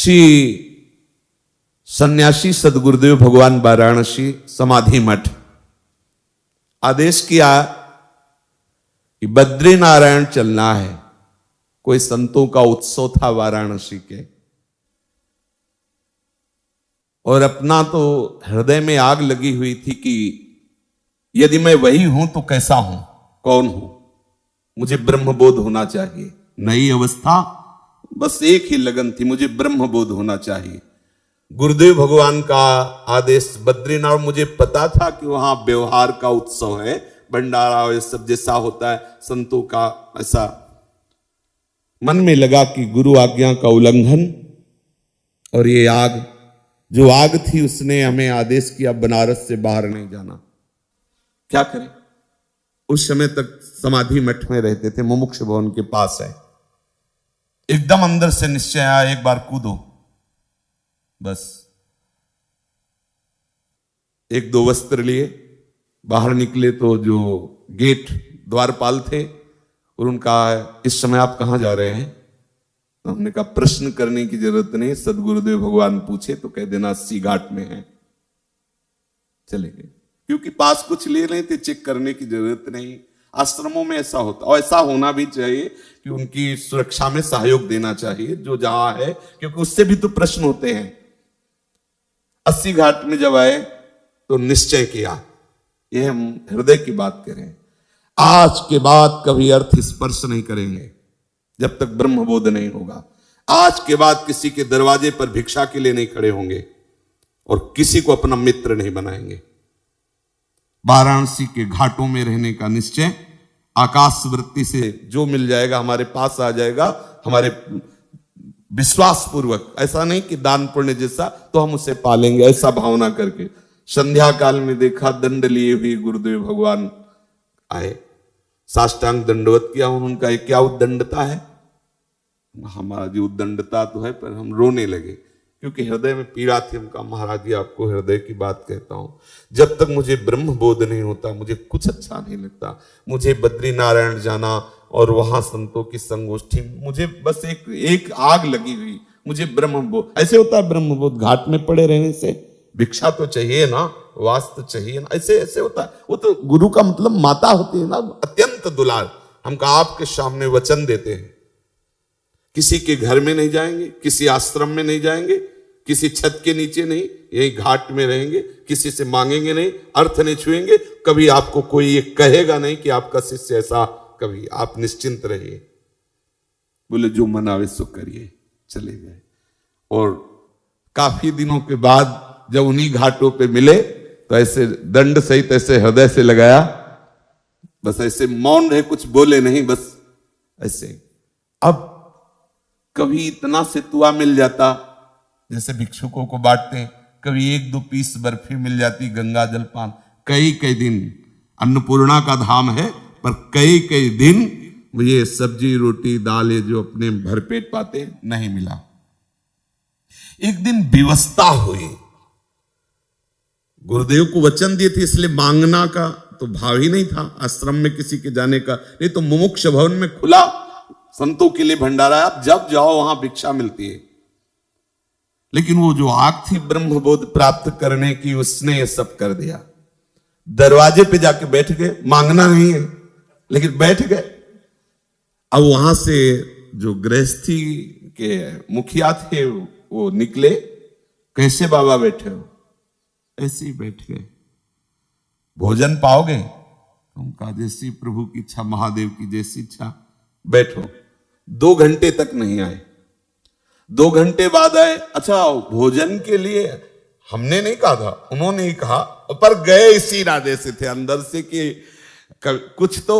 श्री सन्यासी सदगुरुदेव भगवान वाराणसी समाधि मठ आदेश किया कि बद्रीनारायण चलना है। कोई संतों का उत्सव था वाराणसी के, और अपना तो हृदय में आग लगी हुई थी कि यदि मैं वही हूं तो कैसा हूं, कौन हूं, मुझे ब्रह्मबोध होना चाहिए। नई अवस्था, बस एक ही लगन थी, मुझे ब्रह्मबोध होना चाहिए। गुरुदेव भगवान का आदेश बद्रीनाथ, मुझे पता था कि वहां व्यवहार का उत्सव है, भंडारा और सब जैसा होता है संतों का, ऐसा मन में लगा कि गुरु आज्ञा का उल्लंघन। और ये आग, जो आग थी, उसने हमें आदेश किया बनारस से बाहर नहीं जाना। क्या करें? उस समय तक समाधि मठ में रहते थे, मुमुक्ष भवन के पास है। एकदम अंदर से निश्चय आया, एक बार कूदो। बस एक दो वस्त्र लिए बाहर निकले तो जो गेट द्वारपाल थे, और उनका इस समय आप कहां जा रहे हैं? तो हमने कहा प्रश्न करने की जरूरत नहीं, सदगुरुदेव भगवान पूछे तो कह देना 80 घाट में है। चले गए, क्योंकि पास कुछ ले रहे थे, चेक करने की जरूरत नहीं। आश्रमों में ऐसा होता, और ऐसा होना भी चाहिए कि उनकी सुरक्षा में सहयोग देना चाहिए जो जहां है, क्योंकि उससे भी तो प्रश्न होते हैं। 80 घाट में जब आए तो निश्चय किया, यह हम हृदय की बात करें, आज के बाद कभी अर्थ स्पर्श नहीं करेंगे जब तक ब्रह्मबोध नहीं होगा। आज के बाद किसी के दरवाजे पर भिक्षा के लिए नहीं खड़े होंगे, और किसी को अपना मित्र नहीं बनाएंगे। वाराणसी के घाटों में रहने का निश्चय, आकाश वृत्ति से जो मिल जाएगा हमारे पास आ जाएगा, हमारे विश्वास पूर्वक, ऐसा नहीं कि दान पुण्य जैसा तो हम उसे पालेंगे, ऐसा भावना करके। संध्या काल में देखा, दंड लिए हुए गुरुदेव भगवान आए, साष्टांग दंडवत किया। उनका क्या उद्दंडता है? हमारा जो उद्दंडता तो है, पर हम रोने लगे क्योंकि हृदय में पीड़ा थी। हमका महाराज जी, आपको हृदय की बात कहता हूं, जब तक मुझे ब्रह्म बोध नहीं होता मुझे कुछ अच्छा नहीं लगता। मुझे बद्री नारायण जाना और वहां संतों की संगोष्ठी, मुझे बस एक आग लगी हुई, मुझे ब्रह्म बोध। ऐसे होता है ब्रह्म बोध, घाट में पड़े रहने से भिक्षा तो चाहिए ना, वास तो चाहिए ना, ऐसे ऐसे होता है। वो तो गुरु का मतलब माता होती है ना, अत्यंत दुलार। हमका आपके सामने वचन देते हैं, किसी के घर में नहीं जाएंगे, किसी आश्रम में नहीं जाएंगे, किसी छत के नीचे नहीं, यही घाट में रहेंगे, किसी से मांगेंगे नहीं, अर्थ नहीं छुएंगे। कभी आपको कोई ये कहेगा नहीं कि आपका शिष्य ऐसा, कभी आप निश्चिंत रहिए। बोले जो मन आवे सो करिए, चले गए। और काफी दिनों के बाद जब उन्हीं घाटों पे मिले तो ऐसे दंड सहित ऐसे हृदय से लगाया, बस ऐसे मौन रहे, कुछ बोले नहीं, बस ऐसे। अब कभी इतना से तुआ मिल जाता जैसे भिक्षुकों को बांटते, कभी 1-2 पीस बर्फी मिल जाती, गंगा जलपान। कई कई दिन, अन्नपूर्णा का धाम है, पर कई कई दिन ये सब्जी रोटी दाल ये जो अपने भरपेट पाते नहीं मिला। एक दिन विवस्ता हुई, गुरुदेव को वचन दिए थे, इसलिए मांगना का तो भाव ही नहीं था आश्रम में किसी के जाने का। नहीं तो मुमुक्ष भवन में खुला संतों के लिए भंडारा, आप जब जाओ वहां भिक्षा मिलती है। लेकिन वो जो आग थी ब्रह्मबोध प्राप्त करने की, उसने ये सब कर दिया। दरवाजे पे जाके बैठ गए, मांगना नहीं है लेकिन बैठ गए। अब वहां से जो गृहस्थी के मुखिया थे वो निकले, कैसे बाबा बैठे हो? ऐसे ही बैठ गए। भोजन पाओगे? उनका जैसी प्रभु की इच्छा, महादेव की जैसी इच्छा, बैठो। 2 घंटे तक नहीं आए, 2 घंटे बाद आए। अच्छा, भोजन के लिए हमने नहीं कहा था, उन्होंने ही कहा, पर गए इसी इरादे से थे अंदर से कि कुछ तो